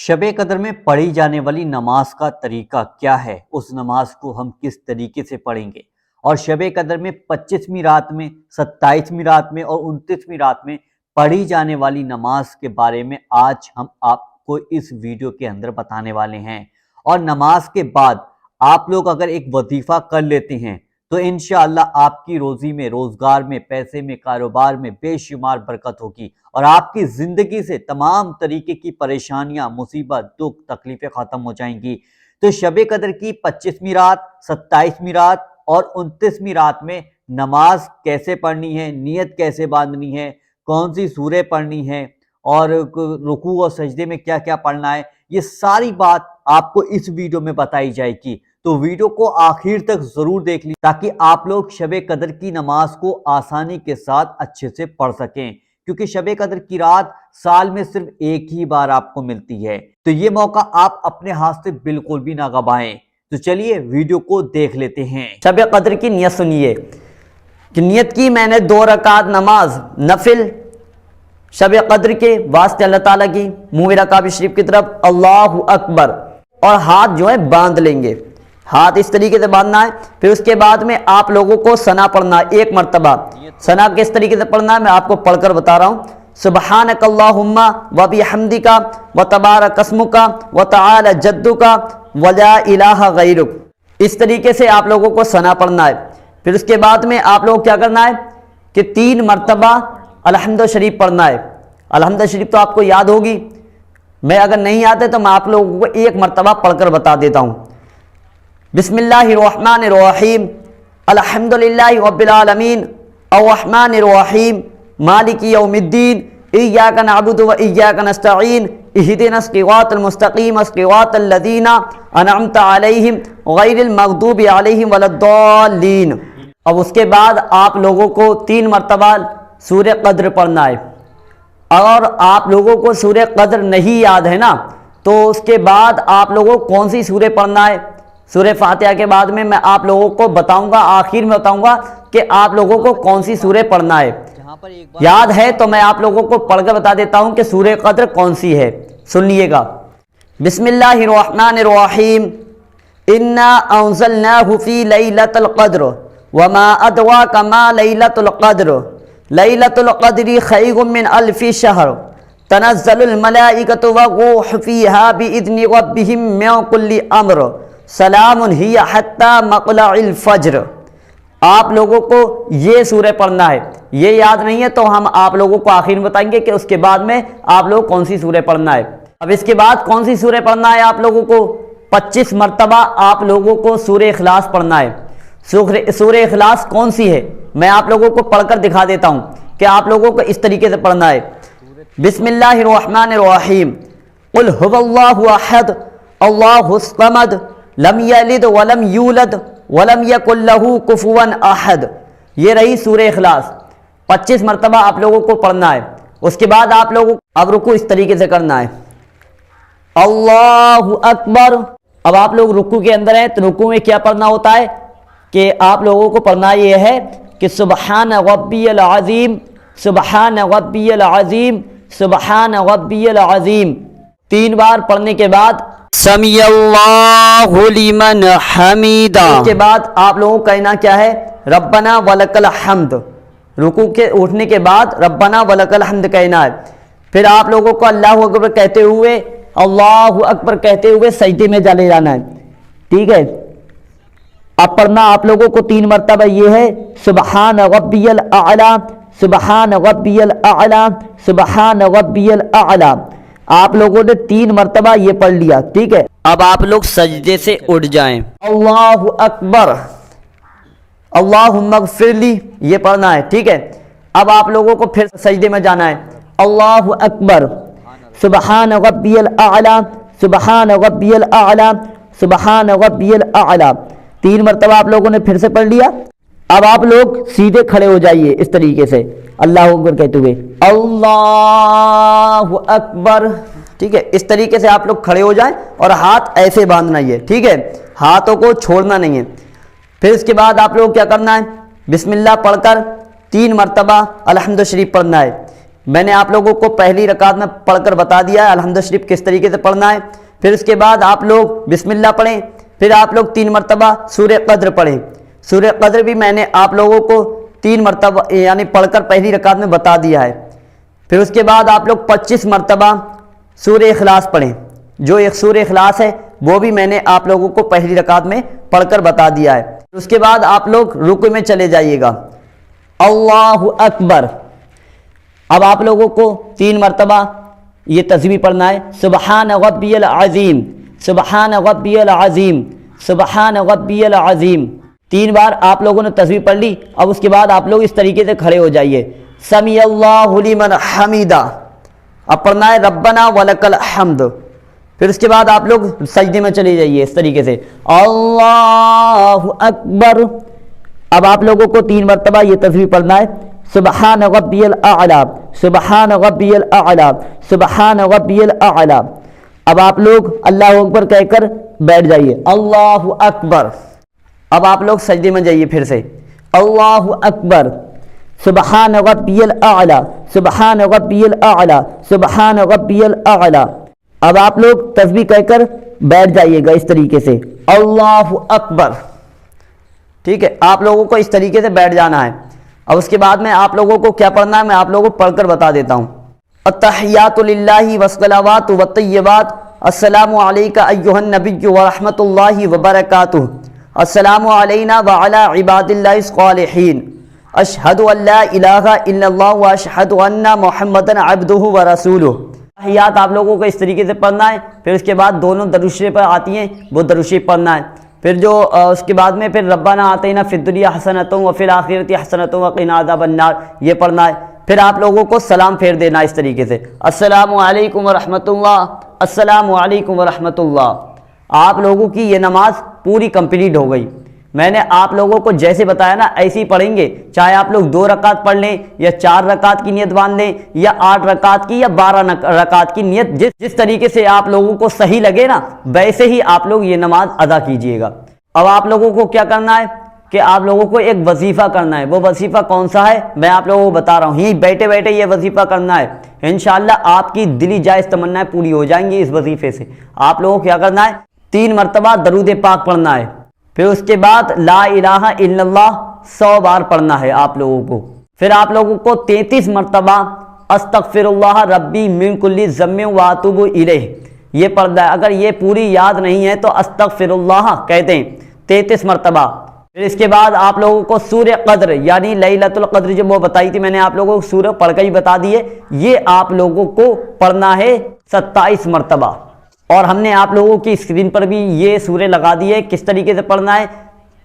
شب قدر میں پڑھی جانے والی نماز کا طریقہ کیا ہے؟ اس نماز کو ہم کس طریقے سے پڑھیں گے؟ اور شب قدر میں 25ویں رات میں، 27ویں رات میں اور 29ویں رات میں پڑھی جانے والی نماز کے بارے میں آج ہم آپ کو اس ویڈیو کے اندر بتانے والے ہیں۔ اور نماز کے بعد آپ لوگ اگر ایک وظیفہ کر لیتے ہیں تو انشاءاللہ آپ کی روزی میں، روزگار میں، پیسے میں، کاروبار میں بے شمار برکت ہوگی اور آپ کی زندگی سے تمام طریقے کی پریشانیاں، مصیبت، دکھ، تکلیفیں ختم ہو جائیں گی۔ تو شب قدر کی 25ویں رات، 27ویں رات اور 29ویں رات میں نماز کیسے پڑھنی ہے، نیت کیسے باندھنی ہے، کون سی سورہ پڑھنی ہے اور رکوع اور سجدے میں کیا کیا پڑھنا ہے، یہ ساری بات آپ کو اس ویڈیو میں بتائی جائے گی۔ تو ویڈیو کو آخر تک ضرور دیکھ لیجیے تاکہ آپ لوگ شب قدر کی نماز کو آسانی کے ساتھ اچھے سے پڑھ سکیں، کیونکہ شب قدر کی رات سال میں صرف ایک ہی بار آپ کو ملتی ہے، تو یہ موقع آپ اپنے ہاتھ سے بالکل بھی نہ گنوائیں۔ تو چلیے ویڈیو کو دیکھ لیتے ہیں۔ شب قدر کی نیت سنیے کہ نیت کی میں نے 2 رکعت نماز نفل شب قدر کے واسطے اللہ تعالیٰ کی، منہ میرا کعبہ شریف کی طرف، اللہ اکبر، اور ہاتھ جو ہے باندھ لیں گے، ہاتھ اس طریقے سے باندھنا ہے۔ پھر اس کے بعد میں آپ لوگوں کو ثنا پڑھنا ہے 1 مرتبہ۔ ثنا کس طریقے سے پڑھنا ہے میں آپ کو پڑھ کر بتا رہا ہوں۔ سبحانک اللہم و بحمدک و تبارک اسمک و تعالی جدک و لا الہ غیرک، اس طریقے سے آپ لوگوں کو ثنا پڑھنا ہے۔ پھر اس کے بعد میں آپ لوگوں کو کیا کرنا ہے کہ 3 مرتبہ الحمد شریف پڑھنا ہے۔ الحمد شریف تو آپ کو یاد ہوگی، میں اگر نہیں آتے تو میں آپ لوگوں کو 1 مرتبہ پڑھ کر بتا دیتا ہوں۔ بسم اللہ الرحمن الرحیم، الحمدللہ رب العالمین، الرحمن الرحیم، مالک یوم الدین، ایاک نعبد و ایاک نستعین، اہدنا الصراط المستقیم، صراط الذین انعمت علیہم غیر المغضوب علیہم ولا الضالین۔ اب اس کے بعد آپ لوگوں کو 3 مرتبہ سورہ قدر پڑھنا ہے۔ اور آپ لوگوں کو سورہ قدر نہیں یاد ہے نا، تو اس کے بعد آپ لوگوں کو کون سی سورہ پڑھنا ہے؟ سورہ فاتحہ کے بعد میں آپ لوگوں کو بتاؤں گا، آخر میں بتاؤں گا کہ آپ لوگوں کو کون سی سورہ پڑھنا ہے۔ یاد ہے تو میں آپ لوگوں کو پڑھ کر بتا دیتا ہوں کہ سورہ قدر کون سی ہے، سنیے گا۔ بسم اللہ الرحمن الرحیم، انا انزلناہ فی لیلۃ القدر وما ادراک ما لیلۃ القدر لیلۃ القدر خیر من الف شہر تنزل الملائکۃ والروح فیہا باذن ربہم من کل امر سلام ہی حتی مطلع الفجر۔ آپ لوگوں کو یہ سورہ پڑھنا ہے، یہ یاد نہیں ہے تو ہم آپ لوگوں کو آخر میں بتائیں گے کہ اس کے بعد میں آپ لوگ کون سی سورہ پڑھنا ہے۔ اب اس کے بعد کون سی سورہ پڑھنا ہے آپ لوگوں کو؟ 25 مرتبہ آپ لوگوں کو سورہ اخلاص پڑھنا ہے۔ سورہ اخلاص کون سی ہے میں آپ لوگوں کو پڑھ کر دکھا دیتا ہوں کہ آپ لوگوں کو اس طریقے سے پڑھنا ہے۔ بسم اللہ الرحمن الرحیم، قل هو اللہ احد اللہ الصمد لم یلد ولم یولد ولم یکن لہ کفوا احد۔ یہ رہی سورہ اخلاص، 25 مرتبہ آپ لوگوں کو پڑھنا ہے۔ اس کے بعد آپ لوگوں کو اب رکوع اس طریقے سے کرنا ہے، اللہ اکبر۔ اب آپ لوگ رکوع کے اندر ہیں تو رکوع میں کیا پڑھنا ہوتا ہے کہ آپ لوگوں کو پڑھنا یہ ہے کہ سبحان ربی العظیم، سبحان ربی العظیم، سبحان ربی العظیم 3 بار پڑھنے کے بعد سمیع اللہ لمن حمیدہ۔ اس کے بعد آپ لوگوں کا کہنا کیا ہے؟ ربنا ولک الحمد۔ رکوع کے اٹھنے کے بعد ربنا ولک الحمد کہنا ہے۔ پھر آپ لوگوں کو اللہ اکبر کہتے ہوئے، اللہ اکبر کہتے ہوئے سجدے میں چلے جانا ہے، ٹھیک ہے؟ اب پڑھنا آپ لوگوں کو 3 مرتبہ یہ ہے، سبحان ربی الاعلی، سبحان ربی الاعلی، سبحان ربی الاعلی۔ آپ لوگوں نے 3 مرتبہ یہ پڑھ لیا، ٹھیک ہے؟ اب آپ لوگ سجدے سے اٹھ جائیں، اللہ اکبر، اللہم اغفر لی، یہ پڑھنا ہے، ٹھیک ہے؟ اب آپ لوگوں کو پھر سجدے میں جانا ہے، اللہ اکبر، سبحان ربی الاعلی، سبحان ربی الاعلی، سبحان ربی الاعلی 3 مرتبہ آپ لوگوں نے پھر سے پڑھ لیا۔ اب آپ لوگ سیدھے کھڑے ہو جائیے اس طریقے سے، اللہ اکبر کہتے ہوئے، اللہ اکبر، ٹھیک ہے؟ اس طریقے سے آپ لوگ کھڑے ہو جائیں اور ہاتھ ایسے باندھنا ہی ہے، ٹھیک ہے؟ ہاتھوں کو چھوڑنا نہیں ہے۔ پھر اس کے بعد آپ لوگ کیا کرنا ہے؟ بسم اللہ پڑھ کر 3 مرتبہ الحمد شریف پڑھنا ہے، میں نے آپ لوگوں کو پہلی رکعت میں پڑھ کر بتا دیا ہے الحمد شریف کس طریقے سے پڑھنا ہے. پھر اس کے بعد آپ لوگ بسم اللہ پڑھیں. پھر آپ لوگ 3 مرتبہ سورہ قدر پڑھیں. سورہ قدر بھی میں نے آپ لوگوں کو 3 مرتبہ یعنی پڑھ کر پہلی رکعت میں بتا دیا ہے. پھر اس کے بعد آپ لوگ 25 مرتبہ سورہ اخلاص پڑھیں. جو ایک سورہ اخلاص ہے وہ بھی میں نے آپ لوگوں کو پہلی رکعت میں پڑھ کر بتا دیا ہے. اس کے بعد آپ لوگ رکوع میں چلے جائیے گا. اللہ اکبر. اب آپ لوگوں کو 3 مرتبہ یہ تسبیح پڑھنا ہے. سبحان ربی العظیم، سبحان ربی العظیم، سبحان ربی العظیم. 3 بار آپ لوگوں نے تسبیح پڑھ لی. اب اس کے بعد آپ لوگ اس طریقے سے کھڑے ہو جائیے. سمیع اللہ لمن حمیدہ. اب پڑھنا ہے ربنا ولک الحمد. پھر اس کے بعد آپ لوگ سجدے میں چلے جائیے اس طریقے سے اللہ اکبر. اب آپ لوگوں کو 3 مرتبہ یہ تسبیح پڑھنا ہے. سبحان ربی الاعلی، سبحان ربی الاعلی، سبحان ربی الاعلی. اب آپ لوگ اللہ اکبر کہہ کر بیٹھ جائیے. اللہ اکبر. اب آپ لوگ سجدے میں جائیے پھر سے. اللہ اکبر. سبحان ربی الاعلی، سبحان ربی الاعلی، سبحان ربی الاعلی. اب آپ لوگ تسبیح کہہ کر بیٹھ جائیے گا اس طریقے سے اللہ اکبر. ٹھیک ہے، آپ لوگوں کو اس طریقے سے بیٹھ جانا ہے. اب اس کے بعد میں آپ لوگوں کو کیا پڑھنا ہے میں آپ لوگوں کو پڑھ کر بتا دیتا ہوں. التحیات للہ والصلوات والطیبات. السلام علیک ایھا النبی ورحمۃ اللہ وبرکاتہ. السلام علینا وعلی عباد اللہ الصالحین. اشہد ان لا الہ الا اللہ واشہد ان محمدا عبدہ ورسولہ. تحیات آپ لوگوں کو اس طریقے سے پڑھنا ہے. پھر اس کے بعد دونوں درود شریف پر آتی ہیں وہ درود شریف پڑھنا ہے. پھر جو اس کے بعد میں پھر ربنا آتینا فی الدنیا حسنۃ وفی الآخرۃ حسنۃ وقنا عذاب النار یہ پڑھنا ہے. پھر آپ لوگوں کو سلام پھیر دینا اس طریقے سے السلام علیکم ورحمۃ اللہ، السلام علیکم ورحمۃ اللہ. آپ لوگوں کی یہ نماز پوری کمپلیٹ ہو گئی. میں نے آپ لوگوں کو جیسے بتایا نا ایسے ہی پڑھیں گے. چاہے آپ لوگ 2 رکعت پڑھ لیں یا 4 رکعت کی نیت باندھ لیں یا 8 رکعت کی یا 12 رکعت کی نیت، جس طریقے سے آپ لوگوں کو صحیح لگے نا ویسے ہی آپ لوگ یہ نماز ادا کیجئے گا. اب آپ لوگوں کو کیا کرنا ہے کہ آپ لوگوں کو ایک وظیفہ کرنا ہے. وہ وظیفہ کون سا ہے میں آپ لوگوں کو بتا رہا ہوں. یہیں بیٹھے بیٹھے یہ وظیفہ کرنا ہے. انشاءاللہ آپ کی دلی جائز تمنائیں پوری ہو جائیں گی اس وظیفے سے. آپ لوگوں کو کیا کرنا ہے 3 مرتبہ درود پاک پڑھنا ہے. پھر اس کے بعد لا الہ الا اللہ 100 بار پڑھنا ہے آپ لوگوں کو. پھر آپ لوگوں کو 33 مرتبہ استغفر اللہ ربی من کل ذنب واتوب الیہ یہ پڑھنا ہے. اگر یہ پوری یاد نہیں ہے تو استغفر اللہ کہتے ہیں 33 مرتبہ. پھر اس کے بعد آپ لوگوں کو سورہ قدر یعنی لیلۃ القدر جو وہ بتائی تھی میں نے آپ لوگوں کو سورہ پڑھ کے ہی بتا دی ہے. یہ آپ لوگوں کو پڑھنا ہے 27 مرتبہ. اور ہم نے آپ لوگوں کی اسکرین پر بھی یہ سورہ لگا دی ہے کس طریقے سے پڑھنا ہے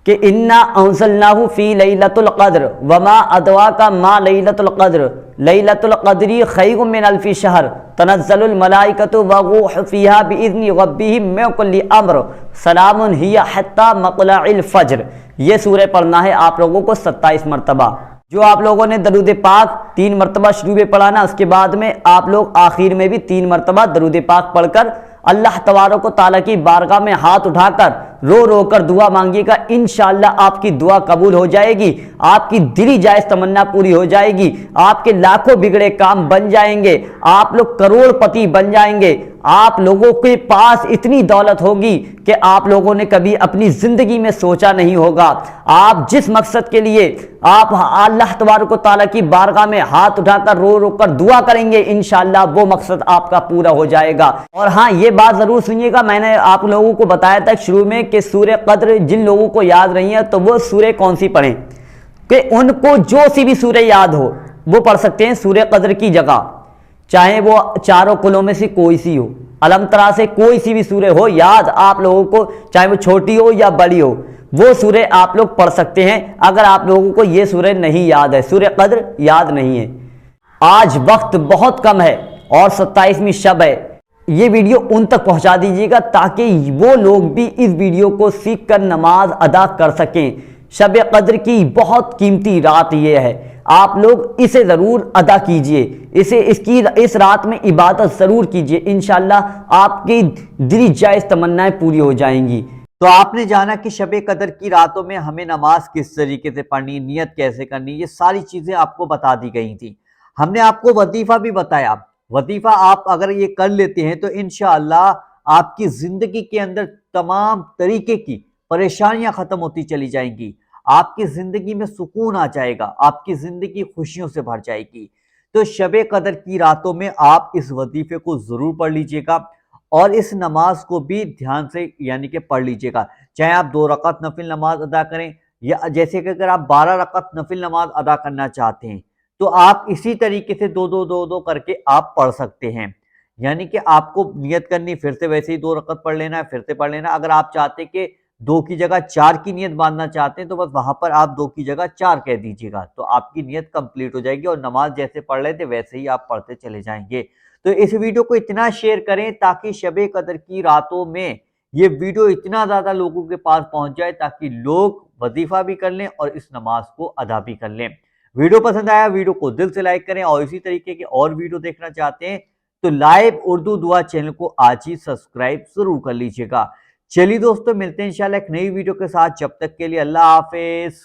کہ انا انزلناہ فی لیلۃ القدر وما ادراک ما لیلۃ القدر لیلۃ القدر خیر من الف شہر تنزل الملائکۃ والروح فیہا باذن ربہم من کل امر سلام ہی حتی مطلع الفجر. یہ سورہ پڑھنا ہے آپ لوگوں کو 27 مرتبہ. جو آپ لوگوں نے درود پاک 3 مرتبہ شروع میں پڑھا نا اس کے بعد میں آپ لوگ آخر میں بھی 3 مرتبہ درود پاک پڑھ کر اللہ تبارک و تعالیٰ کی بارگاہ میں ہاتھ اٹھا کر رو رو کر دعا مانگیے گا. انشاءاللہ آپ کی دعا قبول ہو جائے گی. آپ کی دلی جائز تمنا پوری ہو جائے گی. آپ کے لاکھوں بگڑے کام بن جائیں گے. آپ لوگ کروڑ پتی بن جائیں گے. آپ لوگوں کے پاس اتنی دولت ہوگی کہ آپ لوگوں نے کبھی اپنی زندگی میں سوچا نہیں ہوگا. آپ جس مقصد کے لیے آپ اللہ تبارک و تعالیٰ کی بارگاہ میں ہاتھ اٹھا کر رو رو کر دعا کریں گے انشاءاللہ وہ مقصد آپ کا پورا ہو جائے گا. اور ہاں یہ بات ضرور سنیے گا میں نے آپ لوگوں کو بتایا تھا شروع میں کہ سورہ قدر جن لوگوں کو یاد نہیں ہے تو وہ سورہ کون سی پڑھیں کہ ان کو جو سی بھی سورہ یاد ہو وہ پڑھ سکتے ہیں سورہ قدر کی جگہ. چاہے وہ چاروں کلوں میں سے کوئی سی ہو علم ترا سے کوئی سی بھی سورہ ہو یاد آپ لوگوں کو چاہے وہ چھوٹی ہو یا بڑی ہو وہ سورہ آپ لوگ پڑھ سکتے ہیں. اگر آپ لوگوں کو یہ سورہ نہیں یاد ہے سورہ قدر یاد نہیں ہے. آج وقت بہت کم ہے اور 27ویں شب ہے. یہ ویڈیو ان تک پہنچا دیجیے گا تاکہ وہ لوگ بھی اس ویڈیو کو سیکھ کر نماز ادا کر سکیں. شب قدر کی بہت قیمتی رات یہ ہے. آپ لوگ اسے ضرور ادا کیجئے. اس رات میں عبادت ضرور کیجئے. انشاءاللہ آپ کی دلی جائز تمنائیں پوری ہو جائیں گی. تو آپ نے جانا کہ شب قدر کی راتوں میں ہمیں نماز کس طریقے سے پڑھنی، نیت کیسے کرنی، یہ ساری چیزیں آپ کو بتا دی گئی تھی. ہم نے آپ کو وظیفہ بھی بتایا، وظیفہ آپ اگر یہ کر لیتے ہیں تو انشاءاللہ آپ کی زندگی کے اندر تمام طریقے کی پریشانیاں ختم ہوتی چلی جائیں گی، آپ کی زندگی میں سکون آ جائے گا، آپ کی زندگی خوشیوں سے بھر جائے گی۔ تو شب قدر کی راتوں میں آپ اس وظیفے کو ضرور پڑھ لیجئے گا، اور اس نماز کو بھی دھیان سے یعنی کہ پڑھ لیجئے گا، چاہے آپ 2 رکعت نفل نماز ادا کریں، یا جیسے کہ اگر آپ 12 رکعت نفل نماز ادا کرنا چاہتے ہیں تو آپ اسی طریقے سے 2 کر کے آپ پڑھ سکتے ہیں، یعنی کہ آپ کو نیت کرنی، پھر سے ویسے ہی 2 رکعت پڑھ لینا ہے، پھر سے پڑھ لینا ہے۔ اگر آپ چاہتے کہ 2 کی جگہ 4 کی نیت باندھنا چاہتے ہیں تو بس وہاں پر آپ 2 کی جگہ 4 کہہ دیجئے گا، تو آپ کی نیت کمپلیٹ ہو جائے گی، اور نماز جیسے پڑھ رہے تھے ویسے ہی آپ پڑھتے چلے جائیں گے۔ تو اس ویڈیو کو اتنا شیئر کریں تاکہ شب قدر کی راتوں میں یہ ویڈیو اتنا زیادہ لوگوں کے پاس پہنچ جائے تاکہ لوگ وظیفہ بھی کر لیں اور اس نماز کو ادا بھی کر لیں۔ ویڈیو پسند آیا ویڈیو کو دل سے لائک کریں، اور اسی طریقے کے اور ویڈیو دیکھنا چاہتے ہیں تو لائیو اردو دعا چینل کو آج ہی سبسکرائب ضرور کر لیجئے گا۔ چلیے دوستو، ملتے ہیں انشاءاللہ ایک نئی ویڈیو کے ساتھ، جب تک کے لیے اللہ حافظ۔